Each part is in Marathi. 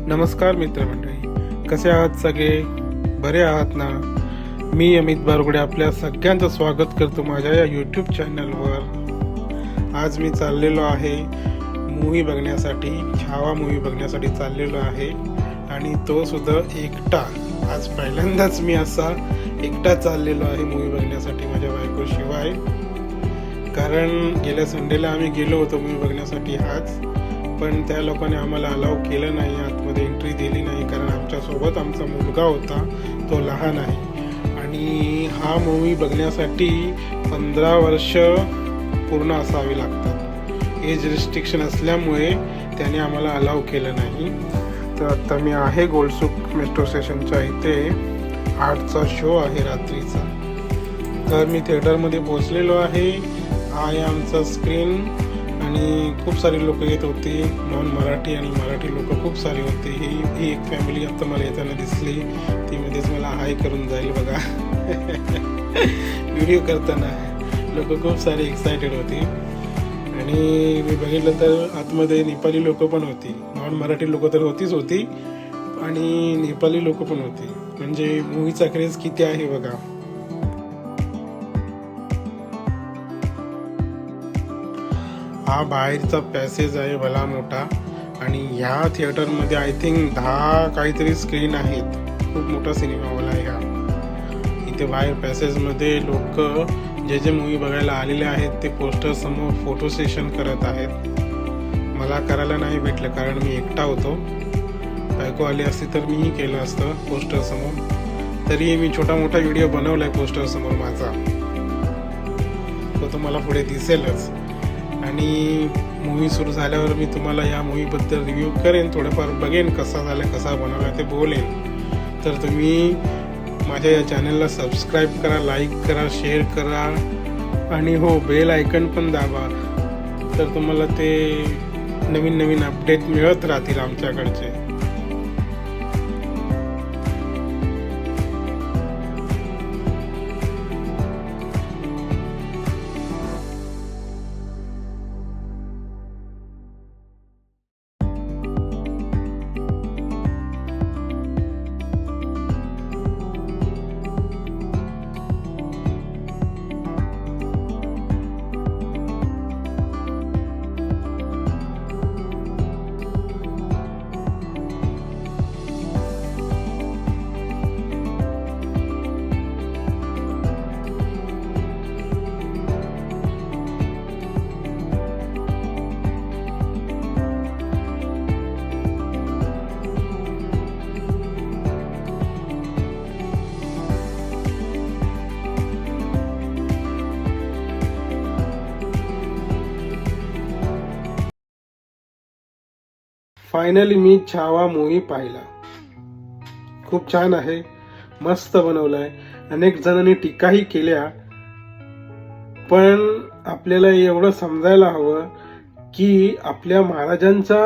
नमस्कार मित्रमंडळी, कसे आहात सगळे? बरे आहात ना? मी अमित बारगुडे आपल्या सगळ्यांचं स्वागत करतो माझ्या या यूट्यूब चॅनलवर. आज मी चाललेलो आहे मूवी बघण्यासाठी, छावा मूवी बघण्यासाठी चाललेलो आहे आणि तो सुद्धा एकटा. आज पहिल्यांदाच मी असा एकटा चाललेलो आहे मूवी बघण्यासाठी माझ्या बायकोशिवाय. कारण गेल्या संडेला आम्ही गेलो होतो मूवी बघण्यासाठी आज, पण त्या लोकांनी आम्हाला अलाउ केलं नाही, आतमध्ये एंट्री दिली नाही. कारण आमच्यासोबत आमचा मुलगा होता, तो लहान आहे आणि हा मूवी बघण्यासाठी 15 वर्ष पूर्ण असावी लागतात. एज रिस्ट्रिक्शन असल्यामुळे त्याने आम्हाला अलाउ केलं नाही. तर आता मी आहे गोल्डसुक मेट्रो स्टेशनच्या इथे. 8चा शो आहे रात्रीचा. तर मी थिएटरमध्ये पोहोचलेलो आहे. हा आहे आमचा स्क्रीन आणि खूप सारी लोक येत होती, नॉन मराठी आणि मराठी लोक खूप सारी होती. ही एक फॅमिली आता मला येताना दिसली, ती मध्येच मला हाय करून जाईल बघा. व्हिडिओ करताना लोक खूप सारी एक्सायटेड होती. आणि मी बघितलं तर आतमध्ये नेपाळी लोक पण होती, नॉन मराठी लोक तर होती आणि नेपाळी लोक पण होती. म्हणजे मूवीचा क्रेज किती आहे बघा. हा बाहेरचा पॅसेज आहे भला मोठा आणि ह्या थिएटरमध्ये आय थिंक 10 काहीतरी स्क्रीन आहेत. खूप मोठा सिनेमा हॉल आहे हा. इथे बाहेर पॅसेजमध्ये लोक जे मूवी बघायला आलेले आहेत ते पोस्टर समोर फोटो सेशन करत आहेत. मला करायला नाही भेटलं कारण मी एकटा होतो. बायको आली असती तर मीही केलं असतं पोस्टर समोर. तरी मी छोटा मोठा व्हिडिओ बनवलाय पोस्टर समोर माझा, तो तुम्हाला पुढे दिसेलच. आणि मूवी सुरू झाल्यावर मी तुम्हाला या मूवीबद्दल रिव्ह्यू करेन, थोडंफार बघेन कसा झाला, कसा बनवला ते बोलेन. तर तुम्ही माझ्या या चॅनलला सबस्क्राईब करा, लाईक करा, शेअर करा आणि हो बेल आयकन पण दाबा. तर तुम्हाला ते नवीन अपडेट मिळत राहतील आमच्याकडचे. फायनली मी छावा मूवी पाहिला. खूप छान आहे, मस्त बनवलाय. अनेक जणांनी टीकाही केल्या, पण आपल्याला एवढं समजायला हवं की आपल्या महाराजांचा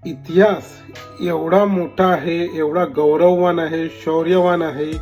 इतिहास एवढा मोठा आहे, एवढा गौरववान आहे, शौर्यवान आहे.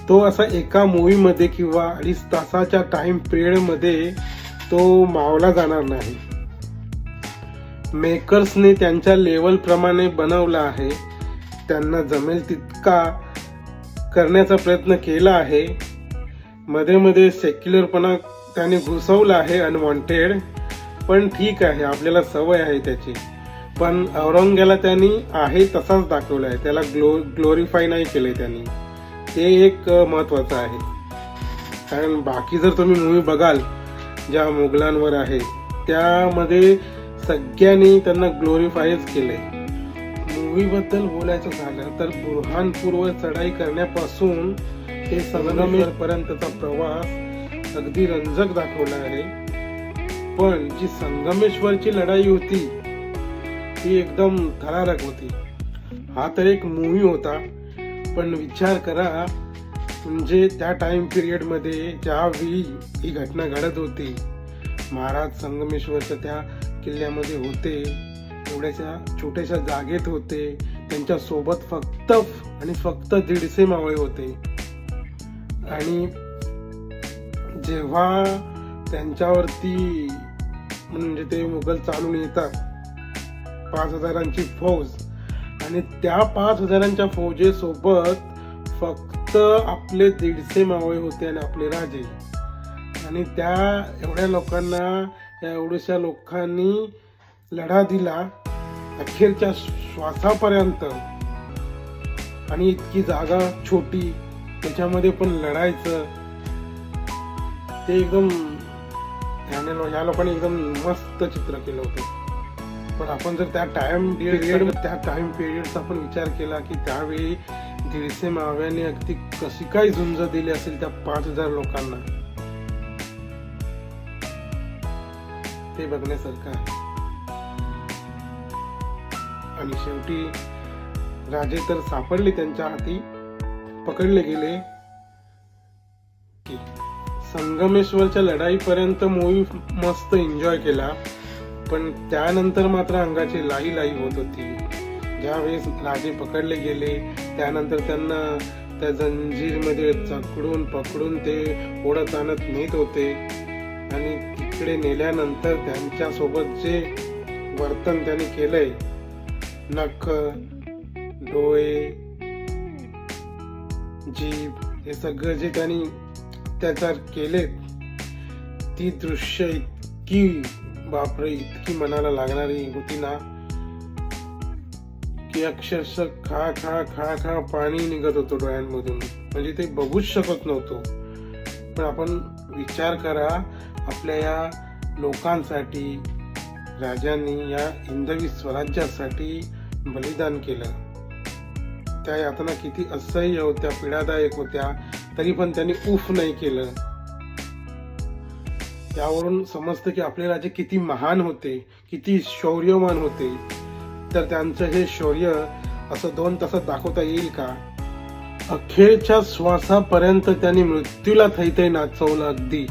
तो असा एका मूवीमध्ये किंवा 2.5 तासाच्या टाइम पिरियडमध्ये तो मावला जाणार नाही. मेकर्सने त्यांच्या लेवल प्रमाणे बनवला आहे. त्यांना जमेल तितका करण्याचा प्रयत्न केला आहे. मध्ये सेक्युलरपणा त्याने घुसवला आहे अनवॉन्टेड, पण ठीक आहे, आपल्याला सवय आहे त्याची. पण औरंग्याला त्यांनी आहे तसाच दाखवला आहे, त्याला ग्लोरीफाय नाही केलंय त्यांनी. ते एक महत्वाचं आहे. कारण बाकी जर तुम्ही मूवी बघाल ज्या मुघलांवर आहे त्यामध्ये सगळ्यांनी त्यांना ग्लोरीफायच केलंय. मूवीबद्दल बोलायचं झालं तर बुरहानपूरवर चढाई करण्यापासून ते संगमेश्वर पर्यंतचा प्रवास अगदी रंजक दाखवला आहे. पण जी संगमेश्वरची लढाई होती ती एकदम थरारक होती. हा तर एक मूवी होता, पण विचार करा म्हणजे त्या टाइम पिरियड मध्ये ज्यावेळी ही घटना घडत होती, महाराज संगमेश्वरच्या त्या किल्ल्यामध्ये होते, एवढ्याच्या छोट्याशा जागेत होते, त्यांच्या सोबत फक्त 150 मावळे होते. आणि जेव्हा त्यांच्यावरती म्हणजे ते मुघल चालून येतात 5,000ची फौज आणि त्या 5,000च्या फौजेसोबत फक्त आपले 150 मावळे होते आणि आपले राजे. आणि त्या एवढ्या लोकांना, या एवढ्याशा लोकांनी लढा दिला अखेरच्या श्वासापर्यंत. आणि इतकी जागा छोटी, त्याच्यामध्ये पण लढायचं, ते एकदम ह्या लोकांनी एकदम मस्त चित्र केलं होतं. पण आपण जर त्या टाइम पिरियडचा आपण विचार केला की त्यावेळी 150 माव्याने अगदी कशी काय झुंज दिली असेल त्या 5,000 लोकांना, ते बघण्यासारखं आहे. आणि शेवटी राजे तर सापडले, त्यांच्या हाती पकडले गेले. संगमेश्वरच्या लढाईपर्यंत मूवी मस्त एन्जॉय केला, पण त्यानंतर मात्र अंगाची लाई होत होती. ज्यावेळेस राजे पकडले गेले त्यानंतर त्यांना त्या जंजीरमध्ये पकडून ते ओढत आणत नेत होते. आणि तिकडे नेल्यानंतर त्यांच्या सोबत जे वर्तन त्यांनी केलंय, नख, डोळे, जीभ, हे सगळं जे त्यांनी त्याच्यावर केले, ती दृश्य इतकी बापरे, इतकी मनाला लागणारी होती ना की अक्षरशः खा पाणी निघत होतं डोळ्यांमधून. म्हणजे ते बघूच शकत नव्हतो. पण आपण विचार करा, आपल्या या लोकांसाठी राजांनी या हिंदवी स्वराज्यासाठी बलिदान केलं. त्या यातना किती असह्य होत्या, पीडादायक होत्या, तरी पण त्यांनी उफ नाही केलं. त्यावरून समजतं की आपले राजे किती महान होते, किती शौर्यवान होते. तर त्यांचं हे शौर्य असं 2 तासात दाखवता येईल का? अखेरच्या श्वासापर्यंत त्यांनी मृत्यूला थैथै नाचवलं अगदी,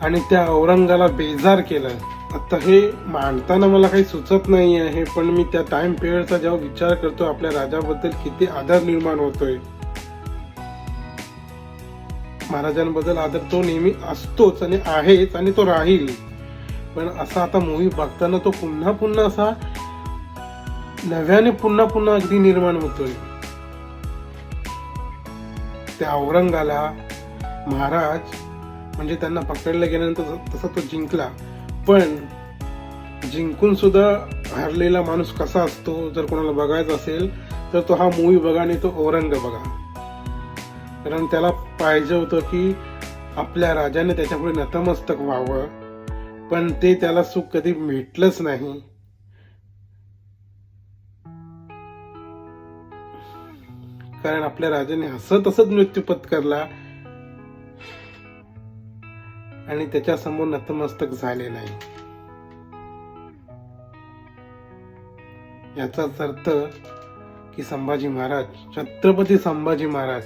आणि त्या औरंगाला बेजार केलं. आता हे मांडताना मला काही सुचत नाही आहे, पण मी त्या टाइम पिरियडचा जेव्हा विचार करतो, आपल्या राजाबद्दल किती आदर निर्माण होतोय. महाराजांबद्दल आदर तो नेहमी असतोच आणि आहेच आणि तो राहील. पण असा आता मूवी बघताना तो पुन्हा असा नव्याने पुन्हा अगदी निर्माण होतोय. त्या औरंगाला महाराज म्हणजे त्यांना पकडलं गेल्यानंतर तसा तो जिंकला, पण जिंकून सुद्धा हरलेला माणूस कसा असतो जर कोणाला बघायचा असेल तर तो हा मूवी बघा आणि तो औरंग बघा. कारण त्याला पाहिजे होतं की आपल्या राजाने त्याच्यापुढे नतमस्तक व्हावं, पण ते त्याला सुख कधी भेटलंच नाही. कारण आपल्या राजाने हसत मृत्यू पत्करला आणि त्याच्या समोर नतमस्तक झाले नाही. याचाच अर्थ की संभाजी महाराज, छत्रपती संभाजी महाराज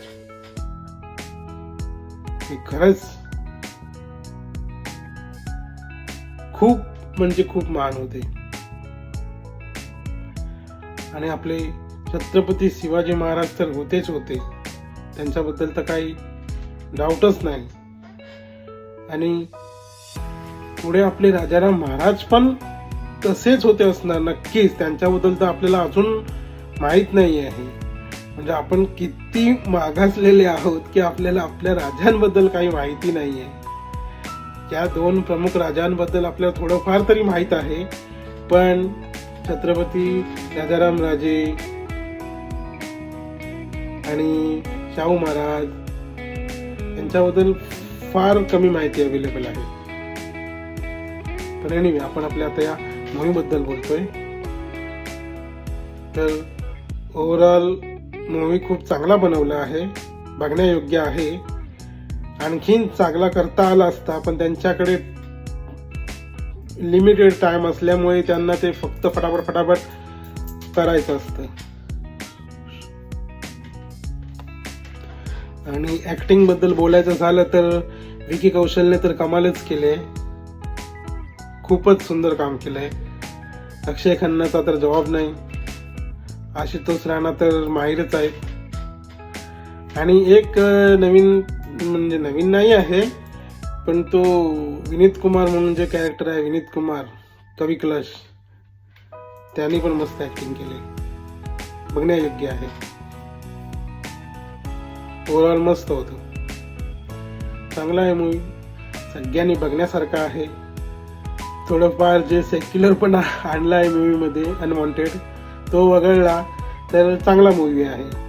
हे खरंच खूप म्हणजे खूप महान होते. आणि आपले छत्रपती शिवाजी महाराज तर होतेच होते, त्यांच्याबद्दल तर काही डाऊटच नाही. आणि पुढे आपले राजाराम महाराज पण तसेच होते असणार नक्कीच. त्यांच्याबद्दल तर आपल्याला अजून माहित नाही आहे. म्हणजे आपण किती मागासलेले आहोत की आपल्याला आपल्या राजांबद्दल काही माहिती नाही आहे. या 2 प्रमुख राजांबद्दल आपल्याला थोडंफार तरी माहित आहे, पण छत्रपती राजाराम राजे आणि शाहू महाराज यांच्याबद्दल फार कमी माहिती अवेलेबल आहे. पण एनिवे, आपण आपल्या आता या मूवी बद्दल बोलतोय. तर ओव्हरऑल मूवी खूप चांगला बनवला आहे, बघण्यायोग्य आहे. आणखीन चांगला करता आला असता, पण त्यांच्याकडे लिमिटेड टाइम असल्यामुळे त्यांना ते फक्त फटाफट करायचं असतं. आणि ऍक्टिंग बद्दल बोलायचं झालं तर विकी कौशलने तर कमालच केले, खूपच सुंदर काम केलंय. अक्षय खन्नाचा तर जवाब नाही, आशुतोष राणा तर माहीरच आहेत. आणि एक नवीन, म्हणजे नवीन नाही आहे, पण तो विनीत कुमार म्हणून जे कॅरेक्टर आहे, विनीत कुमार कवी क्लश, त्यांनी पण मस्त ऍक्टिंग केली, बघण्यायोग्य आहे. ओव्हरऑल मस्त होतं, चांगला आहे मूवी, सगळ्यांनी बघण्यासारखा आहे. थोडंफार जे सेक्युलर पण आणला आहे मूवीमध्ये अनवॉन्टेड, तो वगळला तर चांगला मूवी आहे.